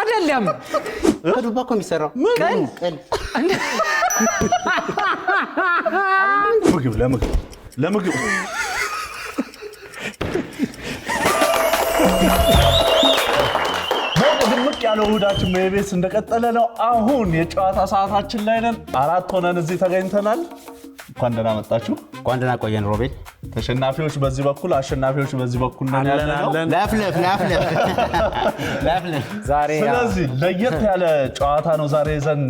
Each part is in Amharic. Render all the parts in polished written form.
አይደለም ከዱባ እኮ የሚሰራው ቀል ምግብ ለምግብ ድምቅ ያለው እሑዳችን በኢቢኤስ እንደቀጠለ ነው። አሁን የጨዋታ ሰዓታችን ላይ ነን። 4 ሆነን እዚህ ተገኝተናል። እንኳን ደህና መጣችሁ። እንኳን ደህና ቆየን ሮቤል። ተሸናፊዎች በዚህ በኩል አሸናፊዎች በዚህ በኩል ነን ያለነው። ላፍለፍ ዛሬ ስለዚህ ለየት ያለ ጨዋታ ነው ዛሬ ይዘን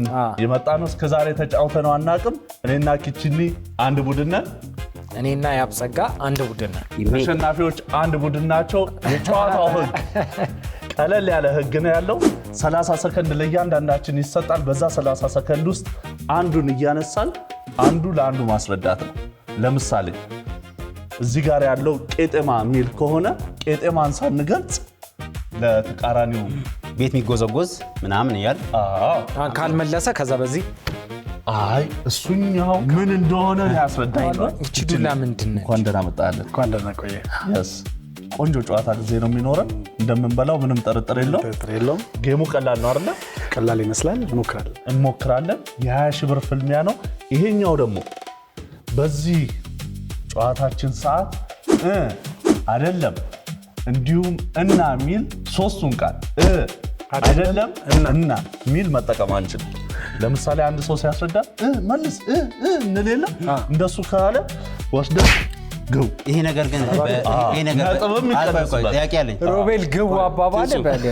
የመጣነው። እስከ ዛሬ ተጫውተነው አናውቅም። እኔና ኪቺኒ አንድ ቡድን ነን። እኔና ያብጸጋ አንድ ቡድን ነን። ተሸናፊዎች አንድ ቡድን ናቸው። የጨዋታው ህግ ቀለል ያለ ህግ ነው ያለው። 30 ሰከንድ ለእያንዳንዳችን ይሰጣል። በዛ 30 ሰከንድ ውስጥ አንዱን እያነሳን አንዱ ለአንዱ ማስረዳት ነው። ለምሳሌ እዚህ ጋር ያለው ቄጤማ ሚል ከሆነ ቄጤማን ሳንገልጽ ለተቃራኒው ቤት የሚጎዘጎዝ ምናምን ይያል ካልመለሰ ከዛ በዚህ አይ እሱኛው ምን እንደሆነ ያስረዳል። እቺ ዱላ ምንድነው? እንኳን ደህና መጣለን። እንኳን ደህና ቆየ። ቆንጆ ጨዋታ ጊዜ ነው የሚኖረን። እንደምንበላው ምንም ጥርጥር የለውም። ጌሙ ቀላል ነው አይደል? ቀላል ይመስላል። እንሞክራለን። የ20 ሺህ ብር ፍልሚያ ነው። ይሄኛው ደግሞ በዚህ ጨዋታችን ሰዓት አይደለም እንዲሁም እና ሚል ሶስቱን ቃል አይደለም እና ሚል መጠቀም አንችልም። ለምሳሌ አንድ ሰው ሲያስረዳ መልስ እንሌለ እንደሱ ካለ ወስደህ ግው። ይሄ ነገር ግን ጥያቄ አለኝ። ሮቤል ግው አባባል በለ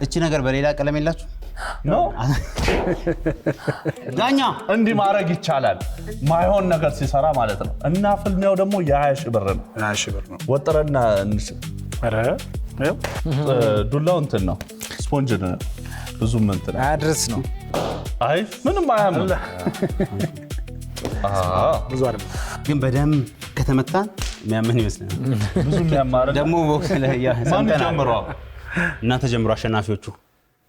እቺ ነገር በሌላ ቀለም የላችሁ ነው ዳኛ እንዲህ ማድረግ ይቻላል። ማይሆን ነገር ሲሰራ ማለት ነው። እና ፍልሚያው ደግሞ የ20 ሺህ ብር ነው። 20 ሺህ ብር ነው። ወጥረና ዱላው እንትን ነው ስፖንጅ ነው። ብዙም እንትን አድርስ ነው። አይ ምንም አያምር። ብዙ አይደለም ግን በደንብ ከተመታን የሚያምን ይመስላል። ብዙ የሚያማር ደግሞ ቦክስ ላይ ማን ጀምሯል? እናንተ ጀምሩ አሸናፊዎቹ።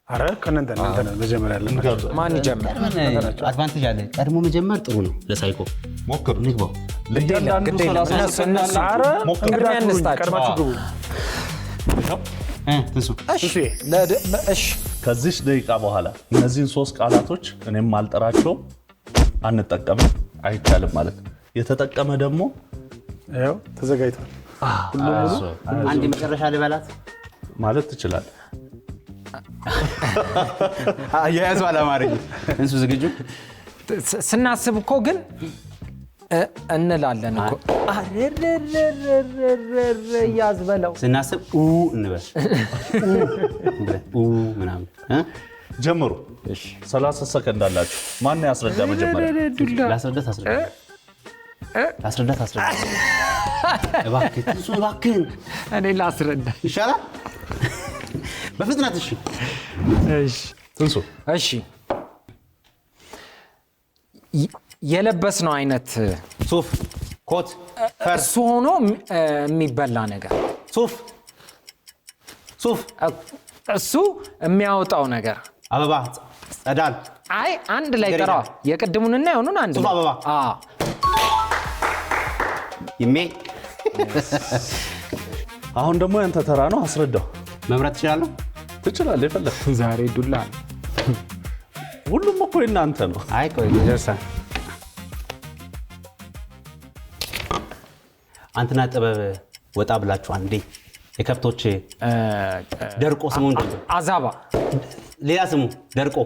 አረ ከነንተ መጀመሪያ ያለበት ማን ይጀምር? አድቫንቴጅ አለ። ቀድሞ መጀመር ጥሩ ነው ለሳይኮ። ሞክሩ ንግባው። ለእያንዳንዱ 30 አረ ቅድሚያ እንስጣቸው። ቀድማችሁ ግቡ። እሺ ከዚህ ደቂቃ በኋላ እነዚህን 3 ቃላቶች እኔም አልጠራቸው አንጠቀምም፣ አይቻልም ማለት ነው። የተጠቀመ ደግሞ ያው ተዘጋጅቷል። አንድ መጨረሻ ልበላት ማለት ትችላለህ። አያያዙ አላማረኝ። እንሱ ዝግጁ ስናስብ እኮ ግን እንላለን እኮ ያዝበለው ስናስብ እንበል ምናምን ጀምሩ። 30 ሰከንድ አላችሁ። ማን ያስረዳ መጀመሪያ? ላስረዳት እባክህ እሱ እባክህን እኔ ላስረዳ ይሻላል። በፍጥነት እሺ ትንሱ እሺ የለበስነው አይነት ሱፍ ኮት እሱ ሆኖ የሚበላ ነገር ሱፍ እሱ የሚያወጣው ነገር አበባ ጸዳል አይ አንድ ላይ ቀራ የቅድሙንና የሆኑን አንድ ሱፍ አበባ ይሜ አሁን ደግሞ ያንተ ተራ ነው። አስረዳው። መምረጥ ትችላለህ። ትችላለህ የፈለግህ። ዛሬ ዱላ ሁሉም እኮ እናንተ ነው። አይ ቆይ ደርሰን አንተና ጥበብ ወጣ ብላችሁ አንዴ የከብቶች ደርቆ ስሙ እንዴ? አዛባ ሌላ ስሙ ደርቆ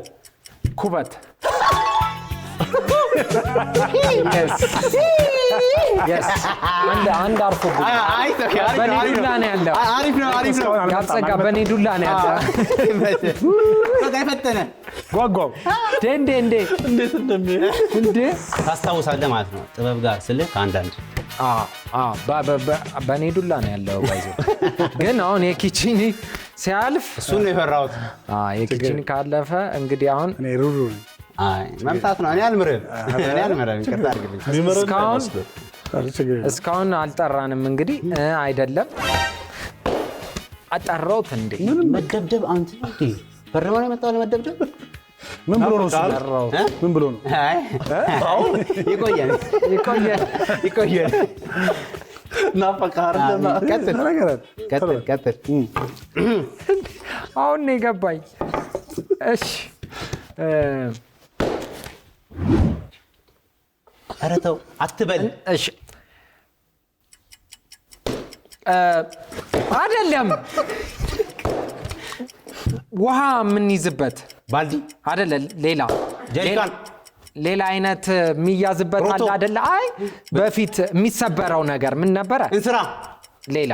ኩበት አንድ አርፎ በኔ ዱላ ነው ያለው። አሪፍ ነው ያብጸጋ በኔ ዱላ ነው ያለው። በቃ ይፈተነ ጓጓው እንዴት እንዴ ታስታውሳለህ ማለት ነው። ጥበብ ጋር ስልህ ከአንዳንድ በኔ ዱላ ነው ያለው። ባይዞ ግን አሁን የኪቺኒ ሲያልፍ እሱን ነው የፈራሁት። የኪቺኒ ካለፈ እንግዲህ አሁን እኔ ሩሩ አይ መምታት ነው። እኔ አልምርም ይቅርታ አድርግልኝ። እስካሁን አልጠራንም። እንግዲህ አይደለም አጠራሁት እንዴ መደብደብ አንተ እንዴ ፈርሞ ነው የመጣው ለመደብደብ ምን ብሎ ነው ምን ብሎ ነው? አይ አሁን ይቆያል ናፈቃር ቀጥል አሁን ነው የገባኝ። እሺ ኧረ ተው አትበል። እሺ አይደለም ውሃ የምንይዝበት ባልዲ አይደለ? ጀሪካን ሌላ አይነት የሚያዝበት አለ አይደለ? አይ በፊት የሚሰበረው ነገር ምን ነበረ? እንስራ ሌላ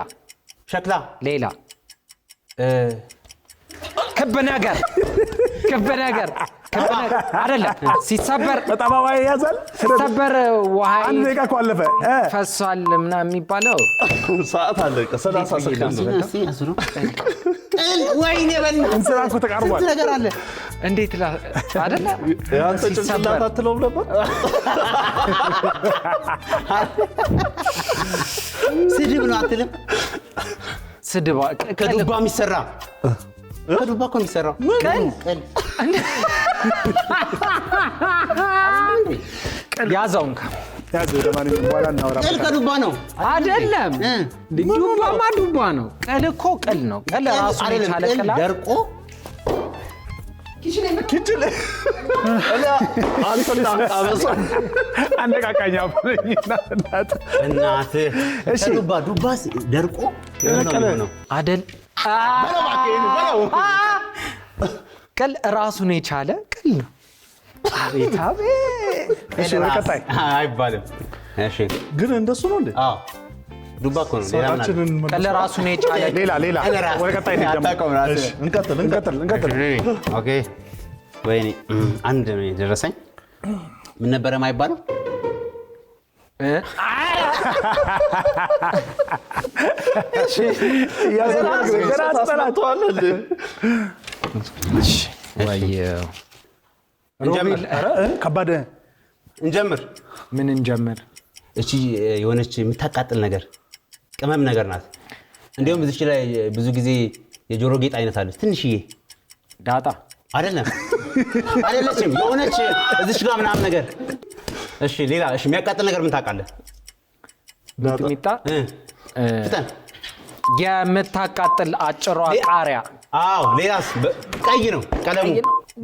ሸክላ ሌላ ክብ ነገር አይደለም። ሲሰበር በጣም አዋይ ያዛል። ሲሰበር ውሃ አንድ ደቂቃ እኮ አለፈ። ፈሷል ምናምን የሚባለው ሰዓት አለቀ። 30 ሰከንድ ነው። ወይኔ በል እንስራ እኮ ተቃርቧል። ነገር አለ እንዴት አይደለ? ያንተ ጭንቅላት አትለውም ነበር? ስድብ ነው አትልም? ስድባ ከዱባ የሚሰራ ከዱባ እኮ የሚሰራው ያዘውን ያዘው። ለማንኛውም በኋላ እናወራለን። ቅል ከዱባ ነው አይደለም? ዱባማ ዱባ ነው። ቅል እኮ ቅል ነው። ቅል ራሱ የቻለ ቅል ደርቆ ኪችል አንተና አበሳ አነቃቃኛ እናትህ ዱባ ደርቆ ነው አይደል? ቅል ራሱን የቻለ ቅል ነው። አቤት አቤት። እሺ ቀጣይ አይባልም። እሺ ግን እንደሱ ነው እንዴ? አዎ ዱባ እኮ ነው። ቅል ራሱን የቻለ ሌላ ወደ ቀጣይ እንቀጥል። ኦኬ ወይኔ አንድ ነው የደረሰኝ። ምን ነበረ የማይባለው? ከባድ እንጀምር። ምን እንጀምር? እቺ የሆነች የምታቃጥል ነገር ቅመም ነገር ናት። እንዲሁም እዚች ላይ ብዙ ጊዜ የጆሮ ጌጥ አይነት አለች። ትንሽዬ ዳጣ አይደለችም። የሆነች እዚች ጋር ምናምን ነገር። እሺ ሌላ የሚያቃጥል ነገር ምን ታውቃለህ? ሚጥሚጣ ፍጠን። የምታቃጥል አጭሯ ቃሪያ። አዎ ሌላስ? ቀይ ነው ቀለሙ።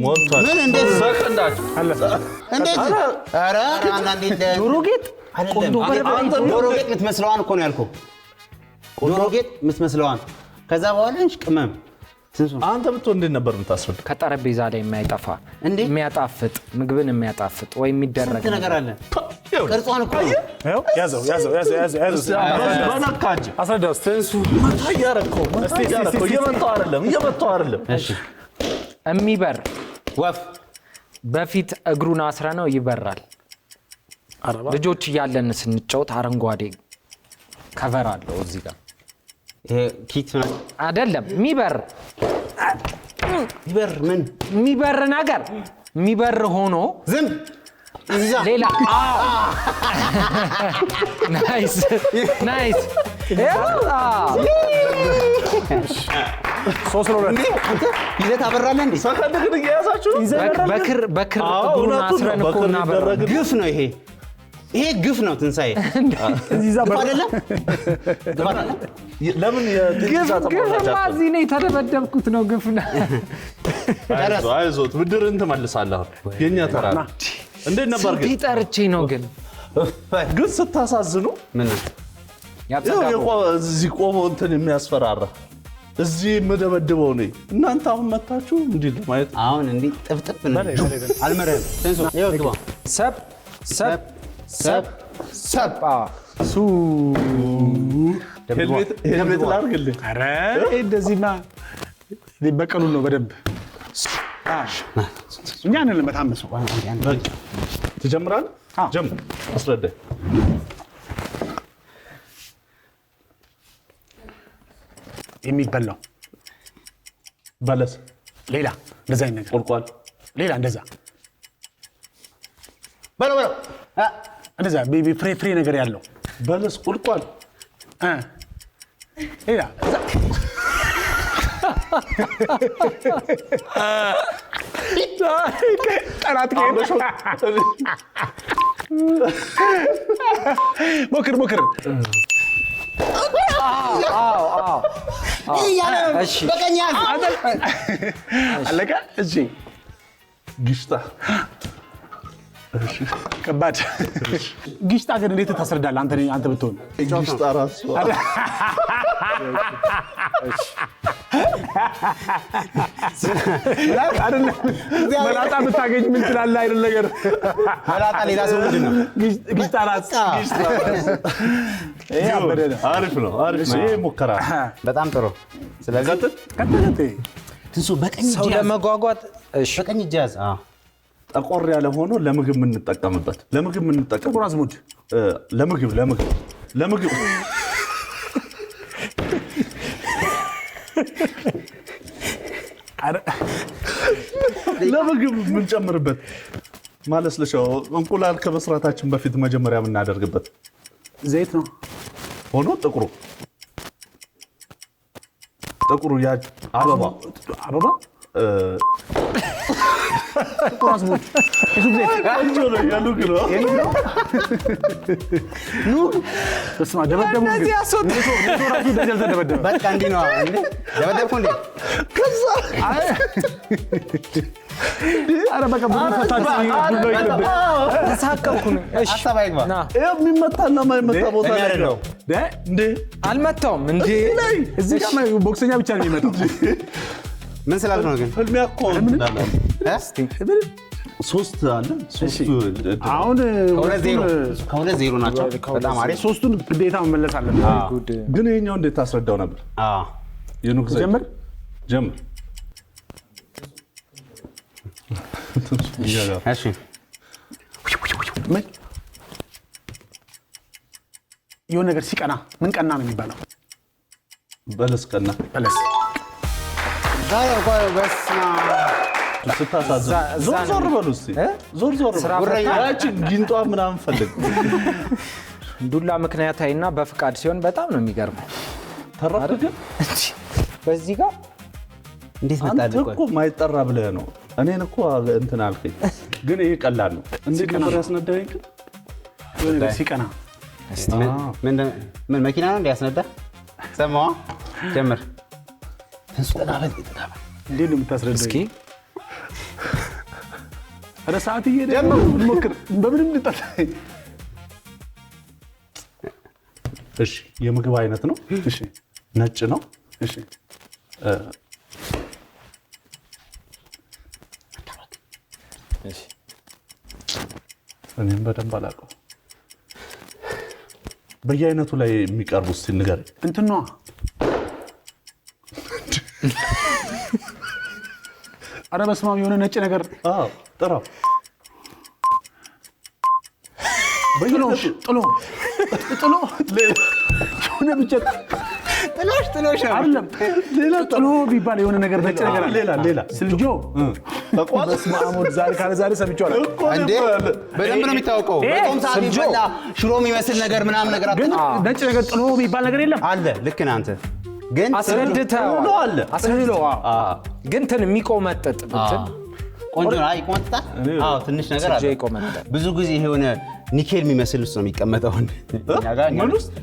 ሞልቷል። ምን እንዴት ሰከንዳችሁ እንዴት? ኧረ አንዳንዴ ጆሮ ጌጥ አንተ ጆሮ ጌጥ የምትመስለዋን እኮ ነው ያልኩህ። ጆሮ ጌጥ የምትመስለዋን። ከዛ በኋላ ቅመም። አንተ ብትሆን እንዴት ነበር የምታስረዳ? ከጠረጴዛ ላይ የማይጠፋ እንዴ የሚያጣፍጥ ምግብን የሚያጣፍጥ ወይ የሚደረግ ነገር አለ። ቅርጿን እኮ ነው። ያዘው። በነካጅ አስረዳው። መታ እያረከው እየመታው አይደለም። እሺ የሚበር ወፍ በፊት እግሩን አስረ ነው ይበራል። ልጆች እያለን ስንጫወት አረንጓዴ ከቨር አለው እዚህ ጋር። ይሄ ኪት አይደለም የሚበር ምን የሚበር ነገር የሚበር ሆኖ ዝም ሌላ ናይስ ይዘት አበራለህ እንዴ? ሰከንድ ግን እየያዛችሁ በክር እግሩን አስረን እኮ እናበራለን። ግፍ ነው ይሄ ግፍ ነው። ትንሳኤ አይደለም? ለምን ግፍማ እዚህ ነው የተደበደብኩት ነው። ግፍ ነው። አይዞት ብድርን ትመልሳለህ። የኛ ተራ ነው። እንዴት ነበር ግን? ጠርቼ ነው ግን ስታሳዝኑ ምን እዚህ ቆሞ እንትን የሚያስፈራራ እዚህ የምደበድበው ነው። እናንተ አሁን መታችሁ እንዲህ ለማየት አሁን እንዲህ ጥፍጥፍ ነው። አልመረህም። ተንሱ ይኸው ግባ። ሰብ ሱ ሄልሜት ላድርግልህ። ኧረ እንደዚህማ ሊበቀሉን ነው በደንብ። እኛ ነን ለመታመሱ። ትጀምራለህ? ጀምር። አስረዳኝ። የሚበላው በለስ፣ ሌላ እንደዛ አይነት ነገር፣ ቁልቋል፣ ሌላ እንደዛ በለው እንደዛ ቤቢ ፍሬ ነገር ያለው በለስ፣ ቁልቋል፣ ሌላ ጠላት አዎ እሺ በቀኝ ያዝ። አለቀ። እሺ ግሽጣ ከባድ ግሽጣ ግን እንዴት ታስረዳለህ? አንተ ብትሆን ግሽጣ ራሱ መላጣ ብታገኝ ምን ትላለህ? አይደል ነገር መላጣ ሌላ ሰው ምንድን ነው? ግሽጣ ራስ አሪፍ ነው። ይሄ ሙከራ በጣም ጥሩ። ስለዚህ ቀጥታ ትንሱ በቀኝ ሰው ለመጓጓት እሺ በቀኝ እጅ ያዝ። ጠቆር ያለ ሆኖ ለምግብ የምንጠቀምበት ጥቁር አዝሙድ ለምግብ ለምግብ የምንጨምርበት ማለስለሻው እንቁላል ከመስራታችን በፊት መጀመሪያ የምናደርግበት ዘይት ነው ሆኖ ጥቁሩ ያ አበባ ጥቁር አዝሙድ እሱ ዘይት አንጆ ነው ያሉክ ነው እስማ ደበደቡ ኔቶ ራሱ ደጀል ተደበደበ። በቃ እንዲህ ነው እንዴ? ደበደብኩ እንዴ? ከዛ አረ በቃ ብዙ ተሳቀቅኩ ነው። እሺ ሀሳብ አይግባ። ና የሚመታና የማይመታ ቦታ እኔ ላይ አይደለሁም። እንዴ አልመታውም እንዴ እዚህ ጋር ቦክሰኛ ብቻ ነው የሚመጣው። ምን ስላልክ ነው ግን? ፍልሚያ እኮ ሶስት አለ። አሁን ከሁለት ዜሮ ናቸው። በጣም አሪፍ። ሶስቱን ግዴታ መመለስ አለበት። ጉድ ግን ይሄኛው እንዴት ታስረዳው ነበር? የኑክ ዘይት ጀምር እሺ የሆነ ነገር ሲቀና ምን ቀና ነው የሚባለው? በለስ ቀና በለስ ስታሳዝን ዞር በሉ እስኪ ዞር ያችን ጊንጧ ምናምን ፈልግ። ዱላ ምክንያታዊና በፍቃድ ሲሆን በጣም ነው የሚገርመው። ተረፈ ግን በዚህ ጋር እንዴት አንተ መጣልህ? እኮ ማይጠራ ብለህ ነው። እኔን እኮ እንትን አልከኝ። ግን ይሄ ቀላል ነው። እንዴት ነበር ያስነዳኸኝ? የሆነ ነገር ሲቀና ምን መኪና ነው እንዲያስነዳ? ሰማዋ ጀምር። እንዴት ነው የምታስረዳኝ? እስኪ ኧረ ሰዓት እየሄደ ሞክር። በምንም ልጠጣ። እሺ የምግብ አይነት ነው። እሺ ነጭ ነው። እሺ እሺ እኔም በደንብ አላውቀው። በየአይነቱ ላይ የሚቀርቡ እስኪ ንገረኝ። እንትን ነዋ ኧረ በስመ አብ የሆነ ነጭ ነገር ጥራው። ጥሎ የሆነ ብቻ ጥሎሽ አይደለም ሌላ ጥሎ ቢባል የሆነ ነገር ነጭ ነገር አለ። ሌላ ስልጆ በስመ አብ ዛሬ ካለ ዛሬ ሰምቼዋለሁ እንዴ? በደንብ ነው የሚታወቀው። በጣም ሰዓት ይበላ ሽሮ የሚመስል ነገር ምናምን ነገር ግን ነጭ ነገር ጥሎ ቢባል ነገር የለም አለ። ልክ ነህ አንተ ግን አስረድተኸዋል። አለ ግን እንትን የሚቆመጥጥ እንትን ቆንጆ ነው። አይ ይቆመጣል። አዎ ትንሽ ነገር አለ። ይቆመጣል። ብዙ ጊዜ የሆነ ኒኬል የሚመስል ውስጥ ነው የሚቀመጠው። እኛ ጋር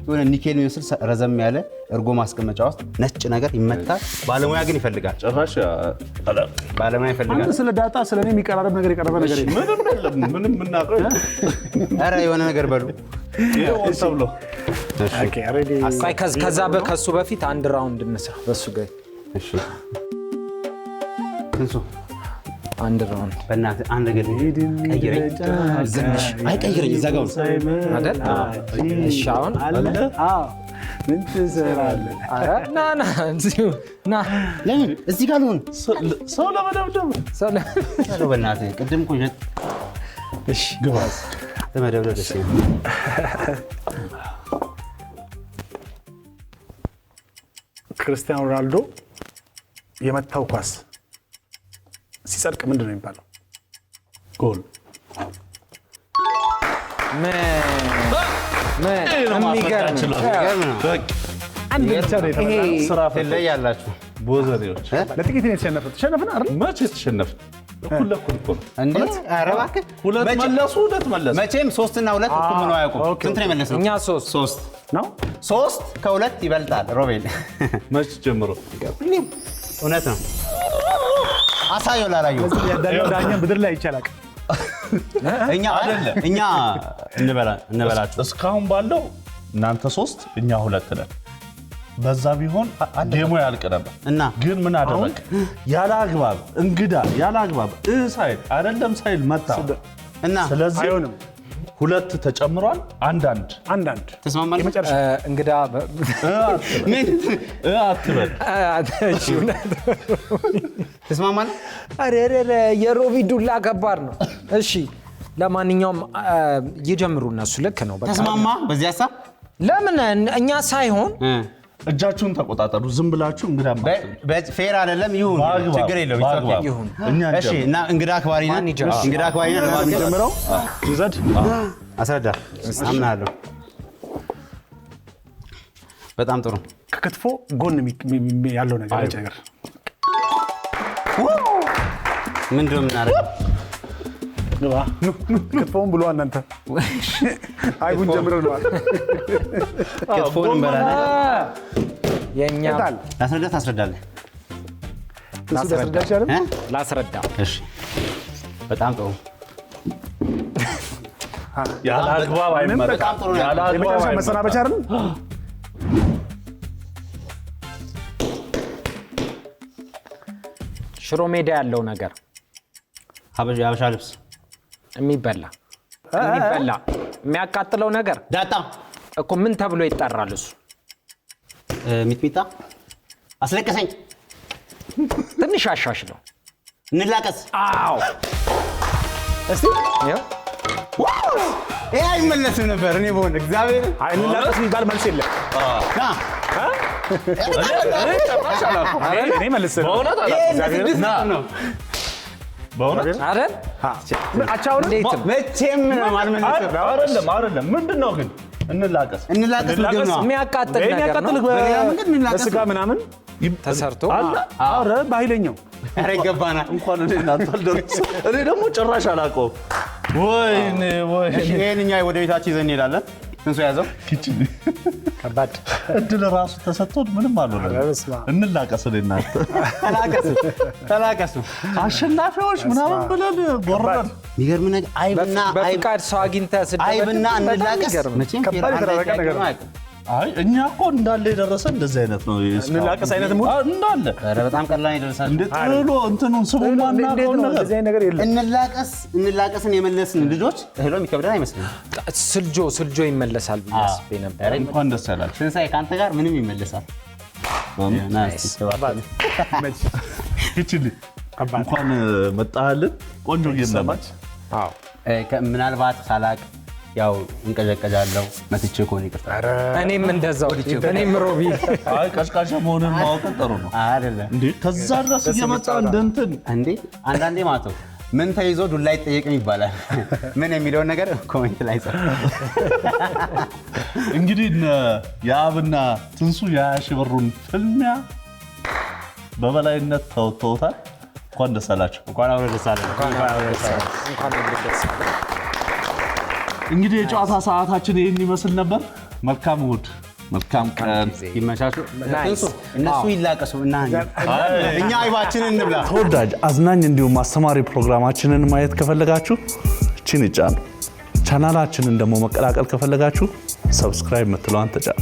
የሆነ ኒኬል የሚመስል ረዘም ያለ እርጎ ማስቀመጫ ውስጥ ነጭ ነገር ይመታል። ባለሙያ ግን ይፈልጋል። ጭራሽ ባለሙያ ይፈልጋል። አንተ ስለ ዳጣ ስለ እኔ የሚቀራረብ ነገር የቀረበ ነገር የለም። ምንም የለም። ምንም የምናውቀው ኧረ የሆነ ነገር በሉ ተብሎ ከዛ ከሱ በፊት አንድ ራውንድ እንስራ በሱ ጋር። እሺ ትንሱ አንድ ራውንድ በእናትህ አንድ ነገር ቀይረኝ። አይ ቀይረኝ። እዛ ጋር አይደል? እሺ አሁን ምን ትሰራለህ? ና እዚሁ ና። ለምን እዚህ ጋር ልሁን? ሰው ለመደብደብ ሰው በእናትህ ቅድም እኮ እሺ ግባ ለመደብደብ ደስ ይላል። ክርስቲያኖ ሮናልዶ የመታው ኳስ ሲጸድቅ ምንድን ነው የሚባለው? ጎል የሚገርም አንድ ብቻ ነው የተመታው። ስራ ትለያላችሁ ቦዘኔዎች። ለጥቂት ነው የተሸነፈው። ተሸነፍን አይደል? መቼ ተሸነፍን? እኩል ለእኩል እኮ ነው። እንዴ? ኧረ እባክህ ሁለት መለሱ። መቼም 3 እና 2 እኩል ሆነው አያውቁም። ስንት ነው የመለስነው? እኛ 3 3 ነው 3 ከ2 ይበልጣል። ሮቤል መች ጀምሮ እውነት ነው። አሳየው ላላየው ዳኛ ምድር ላይ ይቻላል። እኛ እንበላችሁ። እስካሁን ባለው እናንተ 3 እኛ 2 ነን። በዛ ቢሆን ጌሙ ያልቅ ነበር እና ግን ምን አደረገ? ያለ አግባብ እንግዳ ያለ አግባብ ሳይል አይደለም ሳይል መጣ እና ስለዚህ አይሆንም። 2 ተጨምሯል። አንዳንድ ተስማማለህ? የመጨረሻ እንግዳ አትበል። ተስማማለህ? አሬሬ የሮቢ ዱላ ከባድ ነው። እሺ ለማንኛውም ይጀምሩ እነሱ። ልክ ነው። በቃ ተስማማ። በዚህ ሀሳብ ለምን እኛ ሳይሆን እጃችሁን ተቆጣጠሩ። ዝም ብላችሁ እንግዳ ፌር አይደለም። ይሁን ችግር የለውም። ይሁን። እሺ እና እንግዳ አክባሪ ነን። እንግዳ አክባሪ ነን። ጀምረው ይዘድ አስረዳ። አምናለሁ። በጣም ጥሩ። ከክትፎ ጎን ያለው ነገር ምንድን ነው የምናደርገው? ክትፎውን ብሎ እናንተ አይቡን ጀምረናል። ክትፎውን እንበላለን። የኛ ታስረዳለህ። ላስረዳ። እሺ በጣም ጥሩ። ያለ አግባብ አይመጣም። በጣም ጥሩ ነው። ያለ አግባብ የመጨረሻ መሰናበቻ አይደል? ሽሮ ሜዳ ያለው ነገር ሀበሻ ልብስ የሚበላ የሚያቃጥለው ነገር ዳጣ እኮ ምን ተብሎ ይጠራል? እሱ ሚጥሚጣ። አስለቀሰኝ። ትንሽ አሻሽለው። እንላቀስ። አዎ እስቲ ይሄ አይመለስም ነበር። እኔ በሆነ እግዚአብሔር እንላቀስ የሚባል መልስ የለም። እኔ መልስ ነው በእውነት አይደል? አቻውን መቼም አይደለም። ምንድነው ግን እንላቀስ ምግብ ነው። የሚያቃጥል ነገር ነው። በስጋ ምናምን ተሰርቶ አረ በኃይለኛው ኧረ ይገባናል። እንኳን እኔ እናንተ አልደረስም። እኔ ደግሞ ጭራሽ አላውቀውም። ወይኔ ይሄን እኛ ወደ ቤታችን ይዘን እንሄዳለን። እንሱ ያዘው ኪችን ከባድ እድል ራሱ ተሰጥቶት ምንም አልሆነም። እንላቀስ እኔ እናንተ ተላቀሱ አሸናፊዎች ምናምን ብለን ጎረን። የሚገርም ነገር በፍቃድ ሰው አግኝተህ አይብና እንላቀስ መቼም ከባድ የተደረገ ነገር ነው። አይ እኛ እኮ እንዳለ የደረሰ እንደዚህ አይነት ነው። እንላቀስ አይነት ሙድ እንዳለ ኧረ በጣም ቀላል ይደርሳል። እንዴ ጥሎ እንትኑን ስሙን ማናውቀው ነገር የለም። እንላቀስን የመለስን ልጆች እህሎ የሚከብደን አይመስልም። ስልጆ ይመለሳል ብዬ አስቤ ነበር። እንኳን ደስ ያላችሁ። ትንሣኤ ከአንተ ጋር ምንም ይመለሳል። ኪችሊ እንኳን መጣህልን። ቆንጆ ጌም ነበር። ምናልባት ሳላቅ ያው እንቀዠቀዣለሁ። መትቼ ከሆነ ይቅርታ። እኔም እንደዛው። እኔም ሮቢ አይ ቀዝቃዣ መሆንን ማወቅ ጥሩ ነው አይደለም እንዴ? ከዛ ድረስ እየመጣ እንትን እንዴ አንዳንዴ ማለት ነው ምን ተይዞ ዱላ አይጠየቅም ይባላል። ምን የሚለውን ነገር ኮሜንት ላይ ጽፍ። እንግዲህ የአብና ትንሱ የ20 ሺህ ብሩን ፍልሚያ በበላይነት ተወጥተውታል። እንኳን ደስ አላችሁ። እንኳን አብሮ ደስ አለን። እንግዲህ የጨዋታ ሰዓታችን ይህን ይመስል ነበር። መልካም እሑድ፣ መልካም ቀን። ይመሻሹ። እነሱ ይላቀሱ እና እኛ አይባችንን እንብላ። ተወዳጅ አዝናኝ እንዲሁም አስተማሪ ፕሮግራማችንን ማየት ከፈለጋችሁ እቺን ይጫኑ። ቻናላችንን ደግሞ መቀላቀል ከፈለጋችሁ ሰብስክራይብ ምትለዋን ተጫኑ።